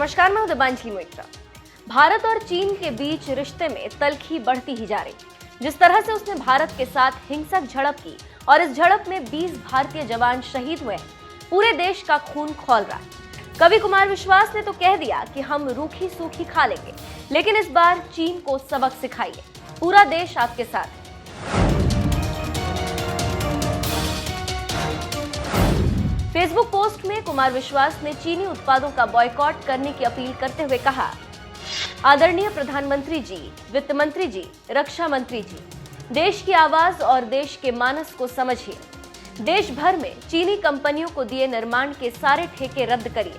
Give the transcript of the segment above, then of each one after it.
नमस्कार, मैं हूं दिबांजलि मोइत्रा। भारत और चीन के बीच रिश्ते में तल्खी बढ़ती ही जा रही। जिस तरह से उसने भारत के साथ हिंसक झड़प की और इस झड़प में 20 भारतीय जवान शहीद हुए, पूरे देश का खून खौल रहा है। कवि कुमार विश्वास ने तो कह दिया कि हम रूखी सूखी खा लेंगे, लेकिन इस बार चीन को सबक सिखाइए, पूरा देश आपके साथ है। फेसबुक पोस्ट में कुमार विश्वास ने चीनी उत्पादों का बॉयकॉट करने की अपील करते हुए कहा, आदरणीय प्रधानमंत्री जी, वित्त मंत्री जी, रक्षा मंत्री जी, देश की आवाज और देश के मानस को समझिए। देश भर में चीनी कंपनियों को दिए निर्माण के सारे ठेके रद्द करिए।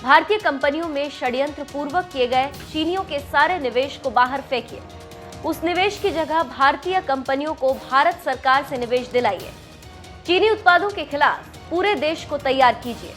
भारतीय कंपनियों में षड्यंत्र पूर्वक किए गए चीनियों के सारे निवेश को बाहर फेंकिए। उस निवेश की जगह भारतीय कंपनियों को भारत सरकार से निवेश दिलाइए। चीनी उत्पादों के खिलाफ पूरे देश को तैयार कीजिए।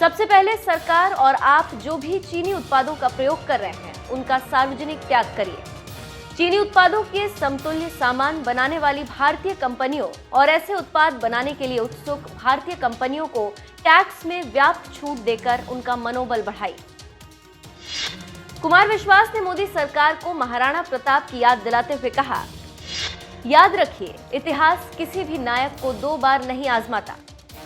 सबसे पहले सरकार और आप जो भी चीनी उत्पादों का प्रयोग कर रहे हैं, उनका सार्वजनिक त्याग करिए। चीनी उत्पादों के समतुल्य सामान बनाने वाली भारतीय कंपनियों और ऐसे उत्पाद बनाने के लिए उत्सुक भारतीय कंपनियों को टैक्स में व्यापक छूट देकर उनका मनोबल बढ़ाइए। कुमार विश्वास ने मोदी सरकार को महाराणा प्रताप की याद दिलाते हुए कहा, याद रखिए, इतिहास किसी भी नायक को 2 बार नहीं आजमाता।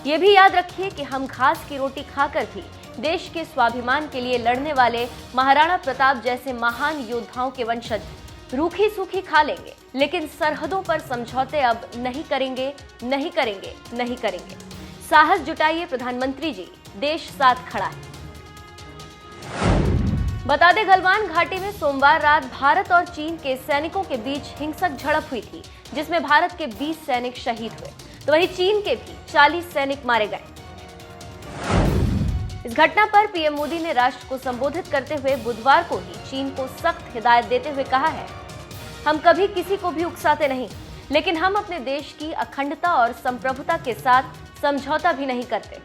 ये भी याद रखिए कि हम घास की रोटी खाकर भी देश के स्वाभिमान के लिए लड़ने वाले महाराणा प्रताप जैसे महान योद्धाओं के वंशज रूखी सूखी खा लेंगे, लेकिन सरहदों पर समझौते अब नहीं करेंगे, नहीं करेंगे, नहीं करेंगे। साहस जुटाइए प्रधानमंत्री जी, देश साथ खड़ा है। बता दें, गलवान घाटी में सोमवार रात भारत और चीन के सैनिकों के बीच हिंसक झड़प हुई थी, जिसमें भारत के 20 सैनिक शहीद हुए, तो वहीं चीन के भी 40 सैनिक मारे गए। इस घटना पर पीएम मोदी ने राष्ट्र को संबोधित करते हुए बुधवार को ही चीन को सख्त हिदायत देते हुए कहा है, हम कभी किसी को भी उकसाते नहीं, लेकिन हम अपने देश की अखंडता और संप्रभुता के साथ समझौता भी नहीं करते।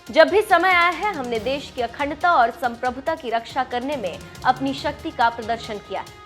जब भी समय आया है, हमने देश की अखंडता और संप्रभुता की रक्षा करने में अपनी शक्ति का प्रदर्शन किया है।